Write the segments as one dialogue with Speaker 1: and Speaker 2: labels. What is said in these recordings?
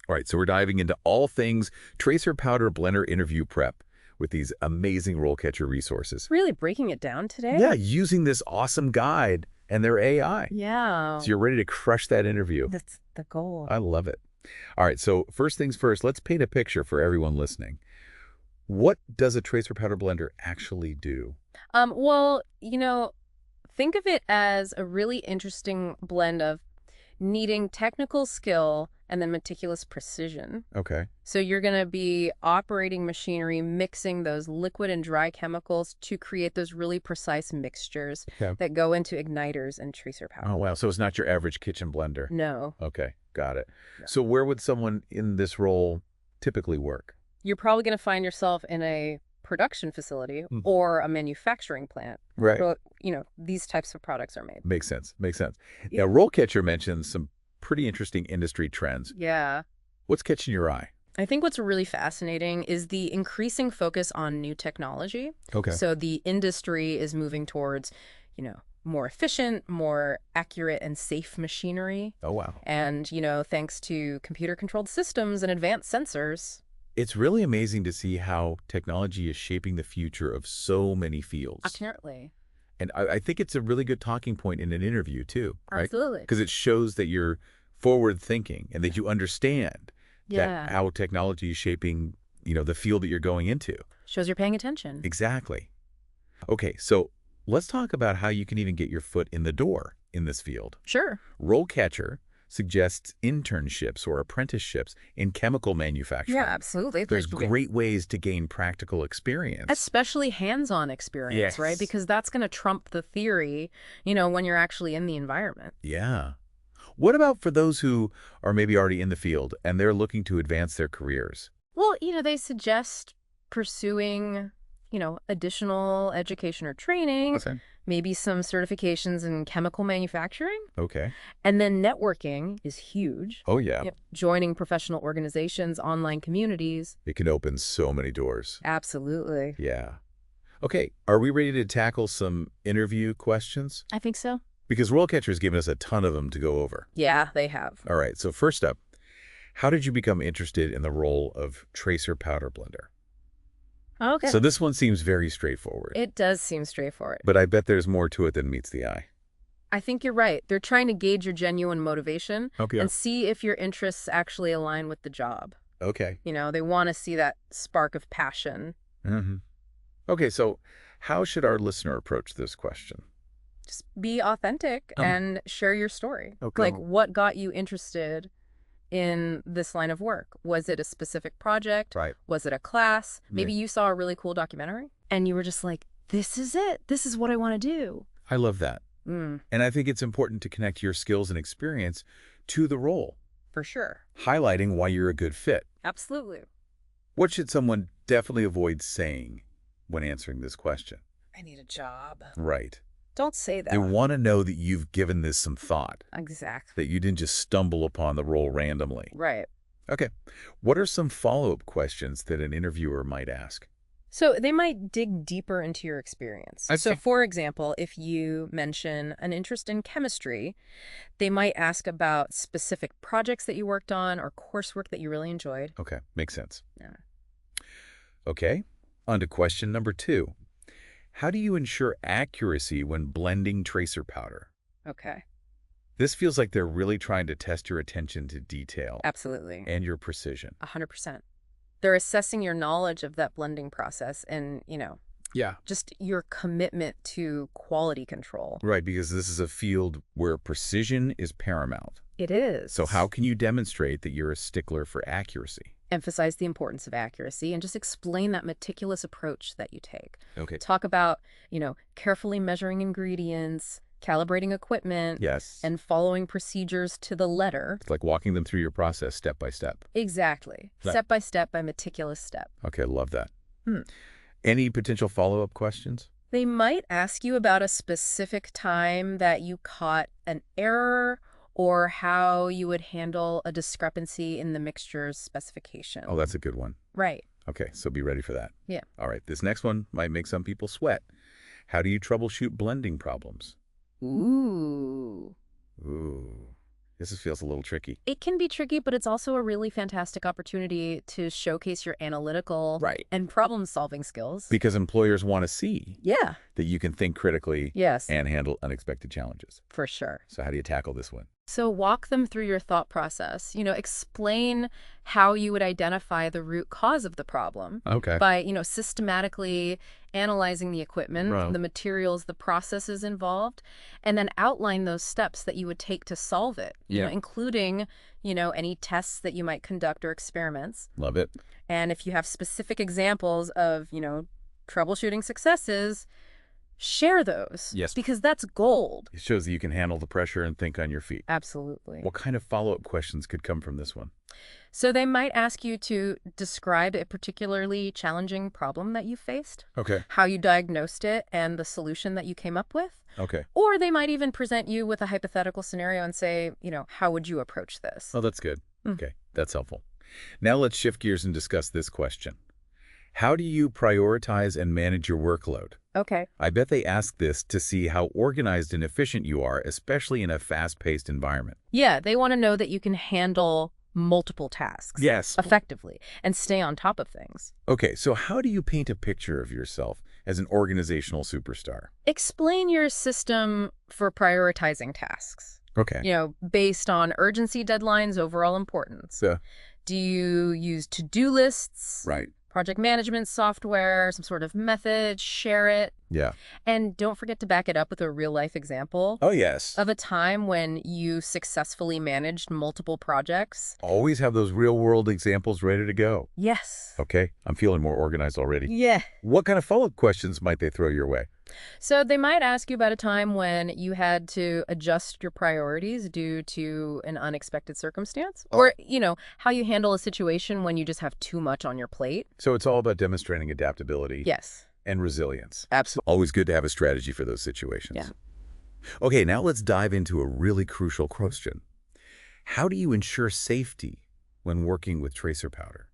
Speaker 1: All right, so we're diving into all things tracer powder blender interview prep with these amazing RoleCatcher resources.
Speaker 2: Really breaking it down today?
Speaker 1: Yeah, using this awesome guide and their AI.
Speaker 2: Yeah.
Speaker 1: So you're ready to crush that interview.
Speaker 2: That's the goal.
Speaker 1: I love it. All right, so first things first, let's paint a picture for everyone listening. What does a tracer powder blender actually do?
Speaker 2: Well, think of it as a really interesting blend of needing technical skill and then meticulous precision.
Speaker 1: Okay.
Speaker 2: So you're going to be operating machinery, mixing those liquid and dry chemicals to create those really precise mixtures that go into igniters and tracer powder.
Speaker 1: Oh, wow. So it's not your average kitchen blender.
Speaker 2: No.
Speaker 1: Okay, got it.
Speaker 2: No.
Speaker 1: So where would someone in this role typically work?
Speaker 2: You're probably going to find yourself in a production facility or a manufacturing plant.
Speaker 1: Right.
Speaker 2: Where, these types of products are made.
Speaker 1: Makes sense. Makes sense.
Speaker 2: Yeah.
Speaker 1: Now, RoleCatcher mentions some pretty interesting industry trends.
Speaker 2: Yeah.
Speaker 1: What's catching your eye?
Speaker 2: I think what's really fascinating is the increasing focus on new technology.
Speaker 1: Okay.
Speaker 2: So the industry is moving towards, more efficient, more accurate and safe machinery.
Speaker 1: Oh, wow.
Speaker 2: And, thanks to computer-controlled systems and advanced sensors.
Speaker 1: It's really amazing to see how technology is shaping the future of so many fields.
Speaker 2: Apparently.
Speaker 1: And I think it's a really good talking point in an interview, too, right?
Speaker 2: Absolutely.
Speaker 1: Because it shows that you're forward-thinking and that you understand that how technology is shaping, the field that you're going into.
Speaker 2: Shows you're paying attention.
Speaker 1: Exactly. Okay, so let's talk about how you can even get your foot in the door in this field.
Speaker 2: Sure.
Speaker 1: RoleCatcher suggests internships or apprenticeships in chemical manufacturing.
Speaker 2: Yeah, absolutely.
Speaker 1: There's great ways to gain practical experience.
Speaker 2: Especially hands-on experience, right? Because that's going to trump the theory, when you're actually in the environment.
Speaker 1: Yeah. What about for those who are maybe already in the field and they're looking to advance their careers?
Speaker 2: Well, they suggest pursuing, additional education or training.
Speaker 1: Okay.
Speaker 2: Maybe some certifications in chemical manufacturing.
Speaker 1: Okay.
Speaker 2: And then networking is huge.
Speaker 1: Oh, yeah.
Speaker 2: Joining professional organizations, online communities.
Speaker 1: It can open so many doors.
Speaker 2: Absolutely.
Speaker 1: Yeah. Okay. Are we ready to tackle some interview questions?
Speaker 2: I think so.
Speaker 1: Because RoleCatcher has given us a ton of them to go over.
Speaker 2: Yeah, they have.
Speaker 1: All right. So first up, how did you become interested in the role of tracer powder blender?
Speaker 2: Okay.
Speaker 1: So this one seems very straightforward.
Speaker 2: It does seem straightforward.
Speaker 1: But I bet there's more to it than meets the eye.
Speaker 2: I think you're right. They're trying to gauge your genuine motivation and see if your interests actually align with the job.
Speaker 1: Okay.
Speaker 2: They want to see that spark of passion.
Speaker 1: Mm-hmm. Okay, so how should our listener approach this question?
Speaker 2: Just be authentic and share your story.
Speaker 1: Okay.
Speaker 2: Like, what got you interested in this line of work? Was it a specific project?
Speaker 1: Right.
Speaker 2: Was it a class? Maybe you saw a really cool documentary and you were just like, this is it. This is what I want to do.
Speaker 1: I love that. And I think it's important to connect your skills and experience to the role.
Speaker 2: For sure.
Speaker 1: Highlighting why you're a good fit.
Speaker 2: Absolutely.
Speaker 1: What should someone definitely avoid saying when answering this question?
Speaker 2: I need a job.
Speaker 1: Right.
Speaker 2: Don't say that.
Speaker 1: They want to know that you've given this some thought.
Speaker 2: Exactly.
Speaker 1: That you didn't just stumble upon the role randomly.
Speaker 2: Right.
Speaker 1: Okay. What are some follow-up questions that an interviewer might ask?
Speaker 2: So they might dig deeper into your experience. So for example, if you mention an interest in chemistry, they might ask about specific projects that you worked on or coursework that you really enjoyed.
Speaker 1: Okay. Makes sense.
Speaker 2: Yeah.
Speaker 1: Okay. On to question number 2. How do you ensure accuracy when blending tracer powder?
Speaker 2: Okay.
Speaker 1: This feels like they're really trying to test your attention to detail.
Speaker 2: Absolutely.
Speaker 1: And your precision.
Speaker 2: 100%. They're assessing your knowledge of that blending process and, just your commitment to quality control.
Speaker 1: Right, because this is a field where precision is paramount.
Speaker 2: It is.
Speaker 1: So how can you demonstrate that you're a stickler for accuracy?
Speaker 2: Emphasize the importance of accuracy and just explain that meticulous approach that you take.
Speaker 1: Okay.
Speaker 2: Talk about, carefully measuring ingredients, calibrating equipment, and following procedures to the letter.
Speaker 1: It's like walking them through your process step by step.
Speaker 2: Exactly. Step by step, by meticulous step.
Speaker 1: Okay, I love that. Any potential follow-up questions?
Speaker 2: They might ask you about a specific time that you caught an error or how you would handle a discrepancy in the mixture's specification.
Speaker 1: Oh, that's a good one.
Speaker 2: Right.
Speaker 1: Okay, so be ready for that.
Speaker 2: Yeah.
Speaker 1: All right, this next one might make some people sweat. How do you troubleshoot blending problems?
Speaker 2: Ooh.
Speaker 1: Ooh. This feels a little tricky.
Speaker 2: It can be tricky, but it's also a really fantastic opportunity to showcase your analytical and problem-solving skills.
Speaker 1: Because employers want to see that you can think critically and handle unexpected challenges.
Speaker 2: For sure.
Speaker 1: So how do you tackle this one?
Speaker 2: So walk them through your thought process. Explain how you would identify the root cause of the problem by, systematically analyzing the equipment, the materials, the processes involved, and then outline those steps that you would take to solve it, including, any tests that you might conduct or experiments.
Speaker 1: Love it.
Speaker 2: And if you have specific examples of, troubleshooting successes, share those.
Speaker 1: Yes.
Speaker 2: Because that's gold.
Speaker 1: It shows that you can handle the pressure and think on your feet.
Speaker 2: Absolutely.
Speaker 1: What kind of follow-up questions could come from this one?
Speaker 2: So they might ask you to describe a particularly challenging problem that you faced.
Speaker 1: Okay.
Speaker 2: How you diagnosed it and the solution that you came up with.
Speaker 1: Okay.
Speaker 2: Or they might even present you with a hypothetical scenario and say, how would you approach this?
Speaker 1: Oh, that's good. Okay. That's helpful. Now let's shift gears and discuss this question. How do you prioritize and manage your workload?
Speaker 2: Okay.
Speaker 1: I bet they ask this to see how organized and efficient you are, especially in a fast-paced environment.
Speaker 2: Yeah, they want to know that you can handle multiple tasks effectively and stay on top of things.
Speaker 1: Okay, so how do you paint a picture of yourself as an organizational superstar?
Speaker 2: Explain your system for prioritizing tasks.
Speaker 1: Okay.
Speaker 2: Based on urgency, deadlines, overall importance. Do you use to-do lists?
Speaker 1: Right.
Speaker 2: Project management software, some sort of method, share it.
Speaker 1: Yeah.
Speaker 2: And don't forget to back it up with a real-life example.
Speaker 1: Oh, yes.
Speaker 2: Of a time when you successfully managed multiple projects.
Speaker 1: Always have those real-world examples ready to go.
Speaker 2: Yes.
Speaker 1: Okay, I'm feeling more organized already.
Speaker 2: Yeah.
Speaker 1: What kind of follow-up questions might they throw your way?
Speaker 2: So they might ask you about a time when you had to adjust your priorities due to an unexpected circumstance. Or, how you handle a situation when you just have too much on your plate.
Speaker 1: So it's all about demonstrating adaptability.
Speaker 2: Yes.
Speaker 1: And resilience.
Speaker 2: Absolutely.
Speaker 1: Always good to have a strategy for those situations.
Speaker 2: Yeah.
Speaker 1: Okay, now let's dive into a really crucial question. How do you ensure safety when working with tracer powder?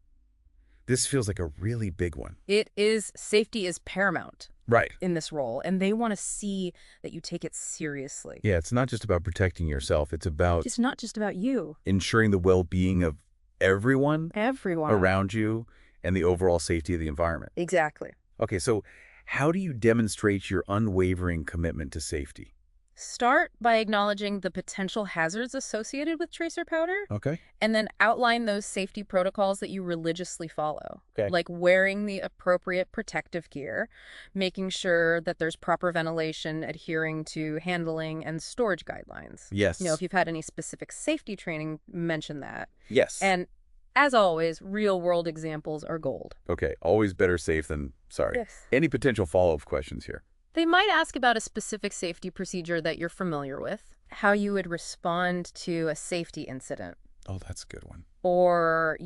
Speaker 1: This feels like a really big one.
Speaker 2: It is. Safety is paramount.
Speaker 1: Right.
Speaker 2: In this role, and they want to see that you take it seriously.
Speaker 1: Yeah, it's not just about protecting yourself. It's about...
Speaker 2: It's not just about you.
Speaker 1: Ensuring the well-being of everyone
Speaker 2: Everyone
Speaker 1: around you and the overall safety of the environment.
Speaker 2: Exactly.
Speaker 1: Okay, so how do you demonstrate your unwavering commitment to safety?
Speaker 2: Start by acknowledging the potential hazards associated with tracer powder.
Speaker 1: Okay.
Speaker 2: And then outline those safety protocols that you religiously follow.
Speaker 1: Okay.
Speaker 2: Like wearing the appropriate protective gear, making sure that there's proper ventilation, adhering to handling and storage guidelines.
Speaker 1: Yes.
Speaker 2: If you've had any specific safety training, mention that.
Speaker 1: Yes.
Speaker 2: And as always, real-world examples are gold.
Speaker 1: Okay, always better safe than sorry.
Speaker 2: Yes.
Speaker 1: Any potential follow-up questions here?
Speaker 2: They might ask about a specific safety procedure that you're familiar with, how you would respond to a safety incident.
Speaker 1: Oh, that's a good one.
Speaker 2: Or,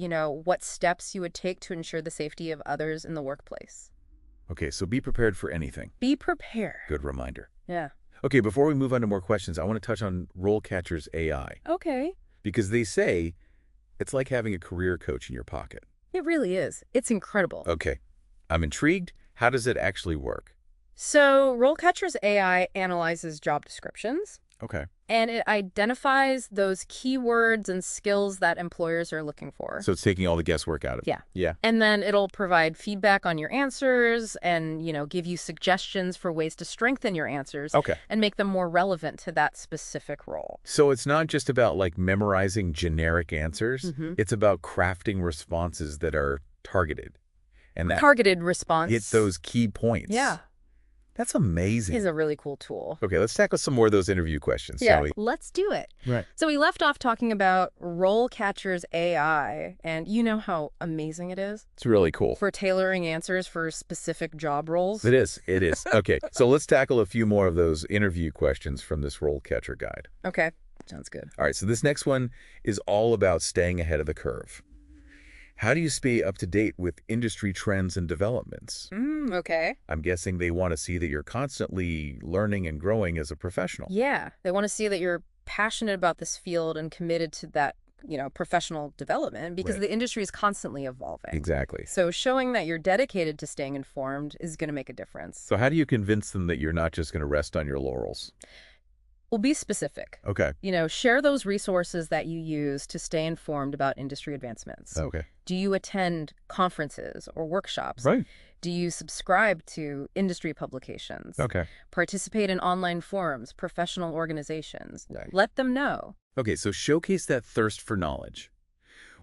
Speaker 2: what steps you would take to ensure the safety of others in the workplace.
Speaker 1: Okay, so be prepared for anything.
Speaker 2: Be prepared.
Speaker 1: Good reminder.
Speaker 2: Yeah.
Speaker 1: Okay, before we move on to more questions, I want to touch on RoleCatcher's AI.
Speaker 2: Okay.
Speaker 1: Because they say it's like having a career coach in your pocket.
Speaker 2: It really is. It's incredible.
Speaker 1: Okay. I'm intrigued. How does it actually work?
Speaker 2: So RoleCatcher's AI analyzes job descriptions.
Speaker 1: Okay.
Speaker 2: And it identifies those keywords and skills that employers are looking for.
Speaker 1: So it's taking all the guesswork out of it.
Speaker 2: Yeah.
Speaker 1: Yeah.
Speaker 2: And then it'll provide feedback on your answers and, give you suggestions for ways to strengthen your answers.
Speaker 1: Okay.
Speaker 2: And make them more relevant to that specific role.
Speaker 1: So it's not just about memorizing generic answers.
Speaker 2: Mm-hmm.
Speaker 1: It's about crafting responses that are targeted. And that
Speaker 2: targeted response.
Speaker 1: hit those key points.
Speaker 2: Yeah.
Speaker 1: That's amazing.
Speaker 2: It's a really cool tool.
Speaker 1: Okay, let's tackle some more of those interview questions, shall we?
Speaker 2: Let's do it.
Speaker 1: Right.
Speaker 2: So we left off talking about RoleCatcher's AI, and you know how amazing it is?
Speaker 1: It's really cool.
Speaker 2: For tailoring answers for specific job roles.
Speaker 1: It is. It is. Okay, so let's tackle a few more of those interview questions from this RoleCatcher guide.
Speaker 2: Okay, sounds good.
Speaker 1: All right, so this next one is all about staying ahead of the curve. How do you stay up to date with industry trends and developments?
Speaker 2: Okay.
Speaker 1: I'm guessing they want to see that you're constantly learning and growing as a professional.
Speaker 2: Yeah, they want to see that you're passionate about this field and committed to that, professional development because the industry is constantly evolving.
Speaker 1: Exactly.
Speaker 2: So showing that you're dedicated to staying informed is going to make a difference.
Speaker 1: So how do you convince them that you're not just going to rest on your laurels?
Speaker 2: Well, be specific.
Speaker 1: Okay.
Speaker 2: Share those resources that you use to stay informed about industry advancements.
Speaker 1: Okay.
Speaker 2: Do you attend conferences or workshops?
Speaker 1: Right.
Speaker 2: Do you subscribe to industry publications?
Speaker 1: Okay.
Speaker 2: Participate in online forums, professional organizations?
Speaker 1: Right.
Speaker 2: Let them know.
Speaker 1: Okay, so showcase that thirst for knowledge.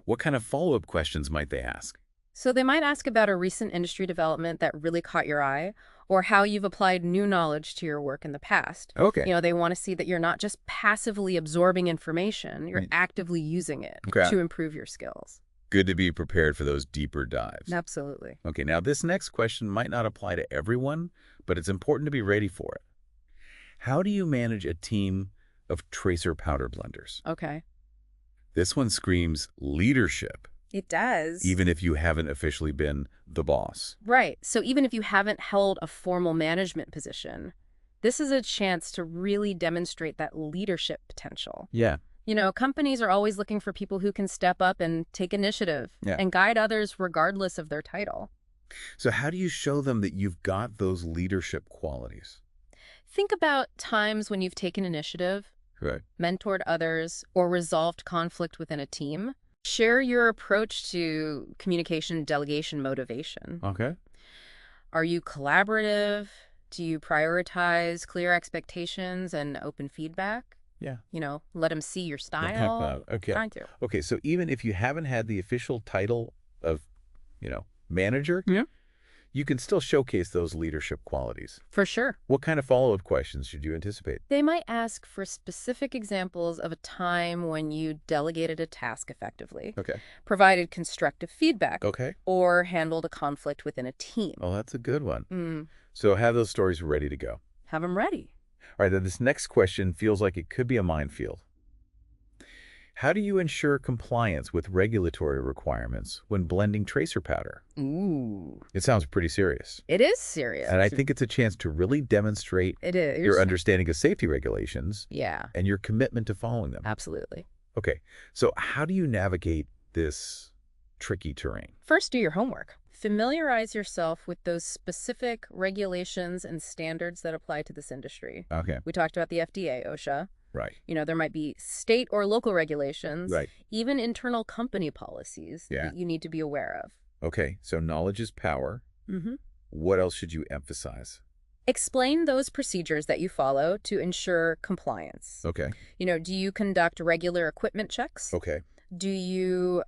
Speaker 1: What kind of follow-up questions might they ask?
Speaker 2: So they might ask about a recent industry development that really caught your eye, or how you've applied new knowledge to your work in the past.
Speaker 1: Okay.
Speaker 2: They want to see that you're not just passively absorbing information, you're actively using it to improve your skills.
Speaker 1: Good to be prepared for those deeper dives.
Speaker 2: Absolutely.
Speaker 1: Okay, now this next question might not apply to everyone, but it's important to be ready for it. How do you manage a team of tracer powder blenders?
Speaker 2: Okay.
Speaker 1: This one screams leadership.
Speaker 2: It does.
Speaker 1: Even if you haven't officially been the boss.
Speaker 2: Right. So even if you haven't held a formal management position, this is a chance to really demonstrate that leadership potential.
Speaker 1: Yeah.
Speaker 2: Companies are always looking for people who can step up and take initiative and guide others regardless of their title.
Speaker 1: So how do you show them that you've got those leadership qualities?
Speaker 2: Think about times when you've taken initiative,
Speaker 1: Right.
Speaker 2: mentored others, or resolved conflict within a team. Share your approach to communication, delegation, motivation.
Speaker 1: Okay.
Speaker 2: Are you collaborative? Do you prioritize clear expectations and open feedback?
Speaker 1: Yeah.
Speaker 2: Let them see your style.
Speaker 1: Okay.
Speaker 2: Trying to.
Speaker 1: Okay, so even if you haven't had the official title of, manager, you can still showcase those leadership qualities.
Speaker 2: For sure.
Speaker 1: What kind of follow-up questions should you anticipate?
Speaker 2: They might ask for specific examples of a time when you delegated a task effectively,
Speaker 1: Okay.
Speaker 2: provided constructive feedback,
Speaker 1: Okay.
Speaker 2: or handled a conflict within a team.
Speaker 1: Oh, that's a good one. So have those stories ready to go.
Speaker 2: Have them ready.
Speaker 1: All right, then this next question feels like it could be a minefield. How do you ensure compliance with regulatory requirements when blending tracer powder?
Speaker 2: Ooh.
Speaker 1: It sounds pretty serious.
Speaker 2: It is serious.
Speaker 1: And I think it's a chance to really demonstrate your understanding of safety regulations and your commitment to following them.
Speaker 2: Absolutely.
Speaker 1: Okay, so how do you navigate this tricky terrain?
Speaker 2: First, do your homework. Familiarize yourself with those specific regulations and standards that apply to this industry.
Speaker 1: Okay.
Speaker 2: We talked about the FDA, OSHA.
Speaker 1: Right.
Speaker 2: There might be state or local regulations,
Speaker 1: Right.
Speaker 2: even internal company policies that you need to be aware of.
Speaker 1: Okay, so knowledge is power.
Speaker 2: Mm-hmm.
Speaker 1: What else should you emphasize?
Speaker 2: Explain those procedures that you follow to ensure compliance.
Speaker 1: Okay.
Speaker 2: Do you conduct regular equipment checks?
Speaker 1: Okay.
Speaker 2: Do you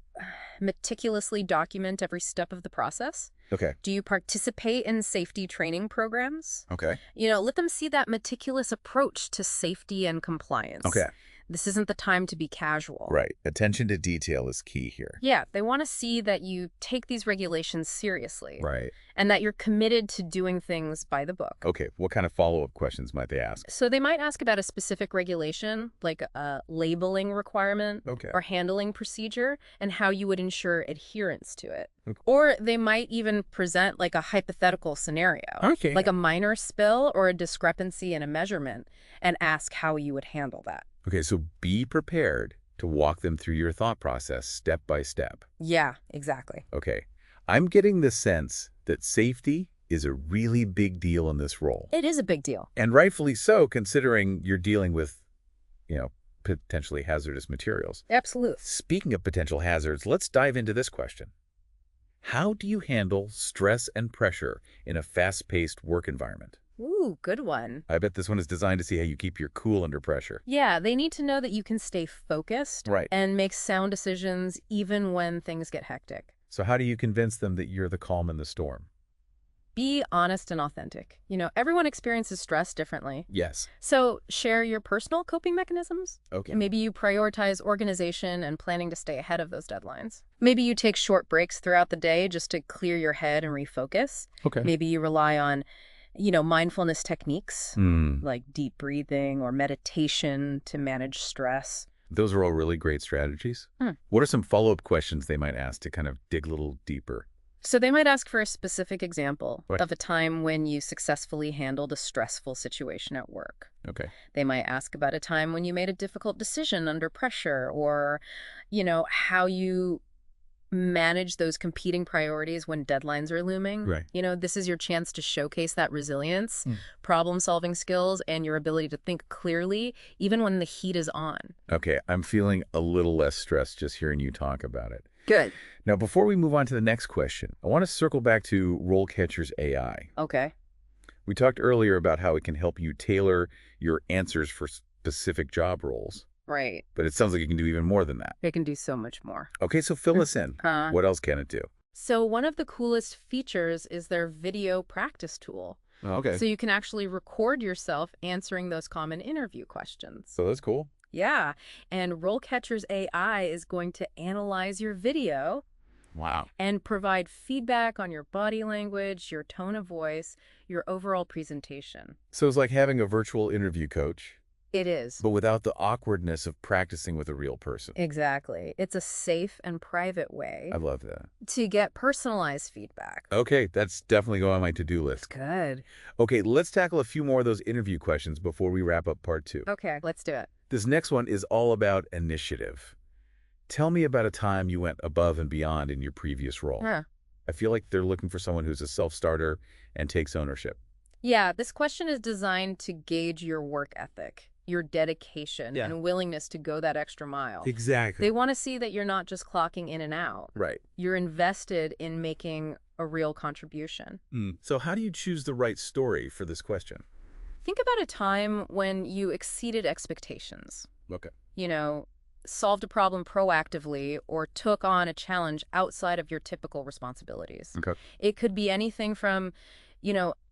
Speaker 2: meticulously document every step of the process?
Speaker 1: Okay.
Speaker 2: Do you participate in safety training programs?
Speaker 1: Okay.
Speaker 2: Let them see that meticulous approach to safety and compliance.
Speaker 1: Okay.
Speaker 2: This isn't the time to be casual.
Speaker 1: Right. Attention to detail is key here.
Speaker 2: Yeah, they want to see that you take these regulations seriously.
Speaker 1: Right.
Speaker 2: And that you're committed to doing things by the book.
Speaker 1: Okay. What kind of follow-up questions might they ask?
Speaker 2: So they might ask about a specific regulation, like a labeling requirement or handling procedure, and how you would ensure adherence to it.
Speaker 1: Okay.
Speaker 2: Or they might even present like a hypothetical scenario, like a minor spill or a discrepancy in a measurement, and ask how you would handle that.
Speaker 1: Okay, so be prepared to walk them through your thought process step by step.
Speaker 2: Yeah, exactly.
Speaker 1: Okay. I'm getting the sense that safety is a really big deal in this role.
Speaker 2: It is a big deal.
Speaker 1: And rightfully so, considering you're dealing with, potentially hazardous materials.
Speaker 2: Absolutely.
Speaker 1: Speaking of potential hazards, let's dive into this question. How do you handle stress and pressure in a fast-paced work environment?
Speaker 2: Ooh, good one.
Speaker 1: I bet this one is designed to see how you keep your cool under pressure.
Speaker 2: Yeah, they need to know that you can stay focused and make sound decisions even when things get hectic.
Speaker 1: So how do you convince them that you're the calm in the storm?
Speaker 2: Be honest and authentic. Everyone experiences stress differently.
Speaker 1: Yes.
Speaker 2: So share your personal coping mechanisms.
Speaker 1: Okay.
Speaker 2: Maybe you prioritize organization and planning to stay ahead of those deadlines. Maybe you take short breaks throughout the day just to clear your head and refocus.
Speaker 1: Okay.
Speaker 2: Maybe you rely on mindfulness techniques like deep breathing or meditation to manage stress.
Speaker 1: Those are all really great strategies. What are some follow-up questions they might ask to kind of dig a little deeper?
Speaker 2: So they might ask for a specific example of a time when you successfully handled a stressful situation at work.
Speaker 1: Okay.
Speaker 2: They might ask about a time when you made a difficult decision under pressure, or, how you manage those competing priorities when deadlines are looming.
Speaker 1: Right.
Speaker 2: This is your chance to showcase that resilience, problem-solving skills, and your ability to think clearly, even when the heat is on.
Speaker 1: Okay, I'm feeling a little less stressed just hearing you talk about it.
Speaker 2: Good.
Speaker 1: Now, before we move on to the next question, I want to circle back to RoleCatcher's AI.
Speaker 2: Okay.
Speaker 1: We talked earlier about how it can help you tailor your answers for specific job roles.
Speaker 2: Right.
Speaker 1: But it sounds like it can do even more than that.
Speaker 2: It can do so much more.
Speaker 1: Okay, so fill us in. What else can it do?
Speaker 2: So one of the coolest features is their video practice tool.
Speaker 1: Okay.
Speaker 2: So you can actually record yourself answering those common interview questions.
Speaker 1: So that's cool.
Speaker 2: Yeah. And RoleCatcher's AI is going to analyze your video.
Speaker 1: Wow.
Speaker 2: And provide feedback on your body language, your tone of voice, your overall presentation.
Speaker 1: So it's like having a virtual interview coach.
Speaker 2: It is.
Speaker 1: But without the awkwardness of practicing with a real person.
Speaker 2: Exactly. It's a safe and private way
Speaker 1: I love that.
Speaker 2: to get personalized feedback.
Speaker 1: Okay, that's definitely going on my to-do list.
Speaker 2: Good.
Speaker 1: Okay, let's tackle a few more of those interview questions before we wrap up part 2.
Speaker 2: Okay, let's do it.
Speaker 1: This next one is all about initiative. Tell me about a time you went above and beyond in your previous role. I feel like they're looking for someone who's a self-starter and takes ownership.
Speaker 2: Yeah, this question is designed to gauge your work ethic, your dedication, and willingness to go that extra mile.
Speaker 1: Exactly.
Speaker 2: They want to see that you're not just clocking in and out.
Speaker 1: Right.
Speaker 2: You're invested in making a real contribution.
Speaker 1: So how do you choose the right story for this question?
Speaker 2: Think about a time when you exceeded expectations.
Speaker 1: Okay.
Speaker 2: Solved a problem proactively or took on a challenge outside of your typical responsibilities.
Speaker 1: Okay.
Speaker 2: It could be anything from,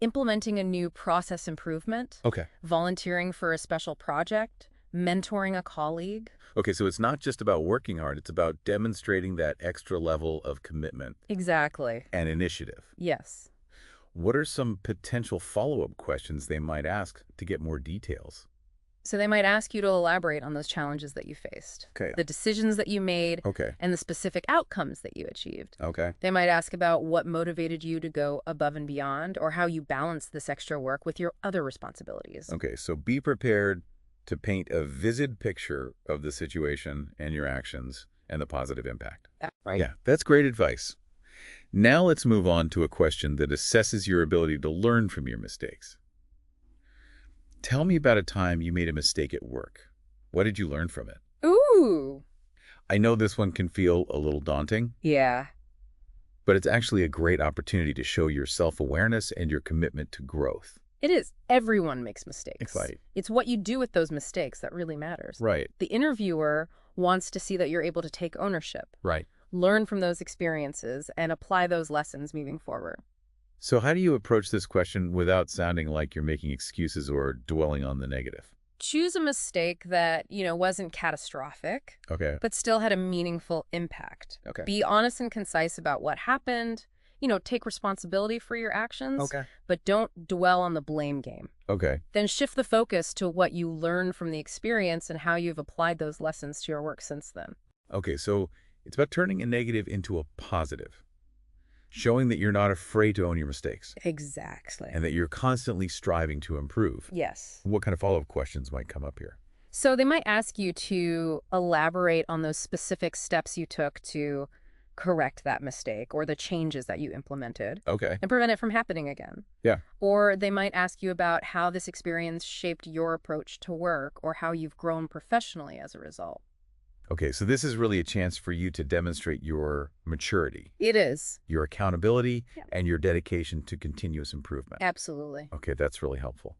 Speaker 2: implementing a new process improvement, volunteering for a special project, mentoring a colleague.
Speaker 1: Okay, so it's not just about working hard, it's about demonstrating that extra level of commitment.
Speaker 2: Exactly.
Speaker 1: And initiative.
Speaker 2: Yes.
Speaker 1: What are some potential follow-up questions they might ask to get more details?
Speaker 2: So they might ask you to elaborate on those challenges that you faced, the decisions that you made, and the specific outcomes that you achieved. They might ask about what motivated you to go above and beyond, or how you balance this extra work with your other responsibilities.
Speaker 1: Okay, so be prepared to paint a vivid picture of the situation and your actions and the positive impact.
Speaker 2: Right.
Speaker 1: Yeah, that's great advice. Now let's move on to a question that assesses your ability to learn from your mistakes. Tell me about a time you made a mistake at work. What did you learn from it?
Speaker 2: Ooh.
Speaker 1: I know this one can feel a little daunting.
Speaker 2: Yeah.
Speaker 1: But it's actually a great opportunity to show your self-awareness and your commitment to growth.
Speaker 2: It is. Everyone makes mistakes.
Speaker 1: Right.
Speaker 2: It's what you do with those mistakes that really matters.
Speaker 1: Right.
Speaker 2: The interviewer wants to see that you're able to take ownership.
Speaker 1: Right.
Speaker 2: Learn from those experiences and apply those lessons moving forward.
Speaker 1: So how do you approach this question without sounding like you're making excuses or dwelling on the negative?
Speaker 2: Choose a mistake that, wasn't catastrophic, but still had a meaningful impact. Be honest and concise about what happened. Take responsibility for your actions, but don't dwell on the blame game. Then shift the focus to what you learned from the experience and how you've applied those lessons to your work since then.
Speaker 1: Okay, so it's about turning a negative into a positive. Showing that you're not afraid to own your mistakes.
Speaker 2: Exactly.
Speaker 1: And that you're constantly striving to improve.
Speaker 2: Yes.
Speaker 1: What kind of follow-up questions might come up here?
Speaker 2: So they might ask you to elaborate on those specific steps you took to correct that mistake or the changes that you implemented. And prevent it from happening again.
Speaker 1: Yeah.
Speaker 2: Or they might ask you about how this experience shaped your approach to work or how you've grown professionally as a result.
Speaker 1: Okay, so this is really a chance for you to demonstrate your maturity.
Speaker 2: It is.
Speaker 1: Your accountability and your dedication to continuous improvement.
Speaker 2: Absolutely.
Speaker 1: Okay, that's really helpful.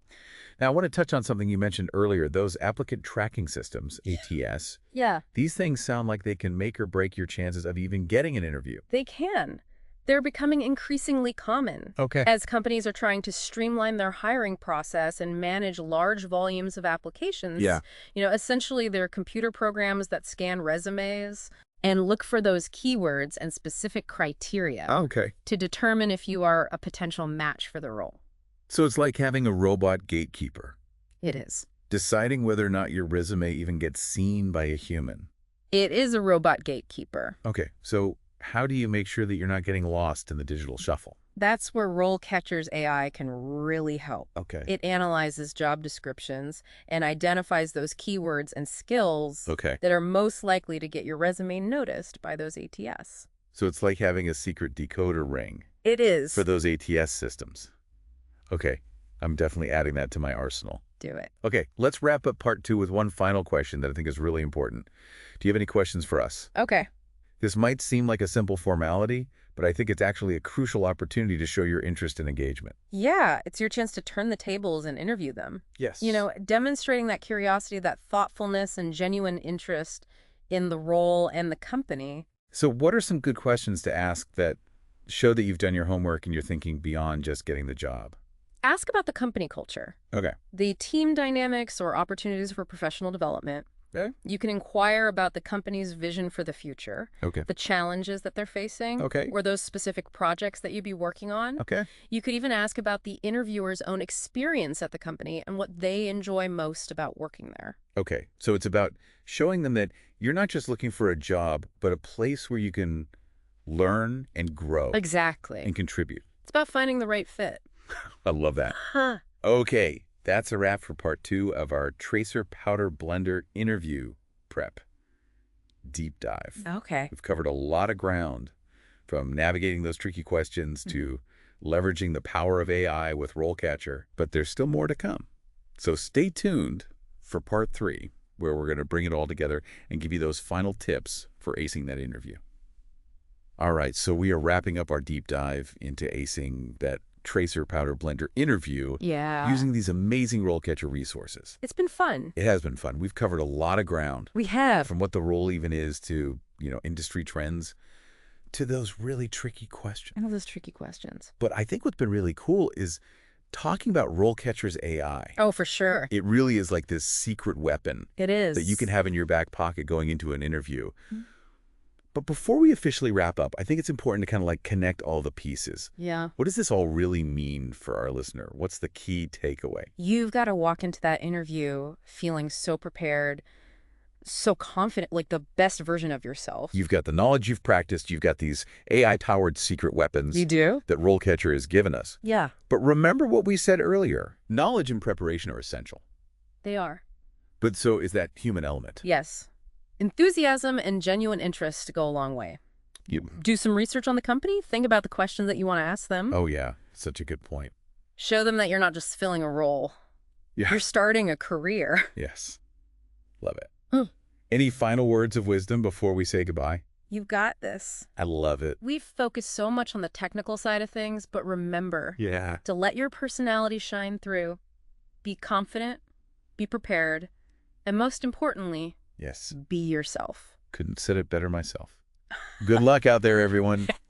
Speaker 1: Now, I want to touch on something you mentioned earlier, those applicant tracking systems, ATS.
Speaker 2: Yeah.
Speaker 1: These things sound like they can make or break your chances of even getting an interview.
Speaker 2: They can. They're becoming increasingly common as companies are trying to streamline their hiring process and manage large volumes of applications. Essentially, they're computer programs that scan resumes and look for those keywords and specific criteria to determine if you are a potential match for the role.
Speaker 1: So it's like having a robot gatekeeper.
Speaker 2: It is.
Speaker 1: Deciding whether or not your resume even gets seen by a human.
Speaker 2: It is a robot gatekeeper.
Speaker 1: Okay, so how do you make sure that you're not getting lost in the digital shuffle?
Speaker 2: That's where RoleCatcher's AI can really help. It analyzes job descriptions and identifies those keywords and skills that are most likely to get your resume noticed by those ATS.
Speaker 1: So it's like having a secret decoder ring
Speaker 2: It is.
Speaker 1: for those ATS systems. Okay, I'm definitely adding that to my arsenal.
Speaker 2: Do it.
Speaker 1: Okay, let's wrap up part 2 with one final question that I think is really important. Do you have any questions for us?
Speaker 2: Okay.
Speaker 1: This might seem like a simple formality, but I think it's actually a crucial opportunity to show your interest and engagement.
Speaker 2: Yeah, it's your chance to turn the tables and interview them.
Speaker 1: Yes.
Speaker 2: Demonstrating that curiosity, that thoughtfulness, and genuine interest in the role and the company.
Speaker 1: So what are some good questions to ask that show that you've done your homework and you're thinking beyond just getting the job?
Speaker 2: Ask about the company culture,
Speaker 1: Okay.
Speaker 2: the team dynamics or opportunities for professional development.
Speaker 1: Okay.
Speaker 2: You can inquire about the company's vision for the future,
Speaker 1: Okay.
Speaker 2: the challenges that they're facing,
Speaker 1: Okay.
Speaker 2: or those specific projects that you'd be working on.
Speaker 1: Okay.
Speaker 2: You could even ask about the interviewer's own experience at the company and what they enjoy most about working there.
Speaker 1: Okay. So it's about showing them that you're not just looking for a job, but a place where you can learn and grow
Speaker 2: Exactly.
Speaker 1: and contribute.
Speaker 2: It's about finding the right fit.
Speaker 1: I love that.
Speaker 2: Huh.
Speaker 1: Okay. That's a wrap for part 2 of our Tracer Powder Blender interview prep deep dive.
Speaker 2: Okay.
Speaker 1: We've covered a lot of ground, from navigating those tricky questions to leveraging the power of AI with RoleCatcher, but there's still more to come. So stay tuned for part 3, where we're going to bring it all together and give you those final tips for acing that interview. All right, so we are wrapping up our deep dive into acing that Tracer Powder Blender interview using these amazing RoleCatcher resources.
Speaker 2: It's been fun.
Speaker 1: It has been fun. We've covered a lot of ground,
Speaker 2: We have.
Speaker 1: from what the role even is to, industry trends, to those really tricky questions.
Speaker 2: I know those tricky questions.
Speaker 1: But I think what's been really cool is talking about RoleCatcher's AI.
Speaker 2: Oh, for sure.
Speaker 1: It really is like this secret weapon
Speaker 2: It is.
Speaker 1: that you can have in your back pocket going into an interview. But before we officially wrap up, I think it's important to kind of connect all the pieces.
Speaker 2: Yeah.
Speaker 1: What does this all really mean for our listener? What's the key takeaway?
Speaker 2: You've got to walk into that interview feeling so prepared, so confident, like the best version of yourself.
Speaker 1: You've got the knowledge you've practiced. You've got these AI-powered secret weapons
Speaker 2: You do?
Speaker 1: that RoleCatcher has given us.
Speaker 2: Yeah,
Speaker 1: But remember what we said earlier. Knowledge and preparation are essential.
Speaker 2: they are.
Speaker 1: But so is that human element.
Speaker 2: Yes. Enthusiasm and genuine interest go a long way. Do some research on the company. Think about the questions that you want to ask them.
Speaker 1: Oh, yeah. Such a good point.
Speaker 2: Show them that you're not just filling a role.
Speaker 1: Yeah.
Speaker 2: You're starting a career.
Speaker 1: Yes. Love it. Any final words of wisdom before we say goodbye?
Speaker 2: You've got this.
Speaker 1: I love it.
Speaker 2: We've focused so much on the technical side of things, but remember
Speaker 1: Yeah.
Speaker 2: to let your personality shine through. Be confident, be prepared, and most importantly,
Speaker 1: Yes.
Speaker 2: be yourself.
Speaker 1: Couldn't said it better myself. Good luck out there, everyone.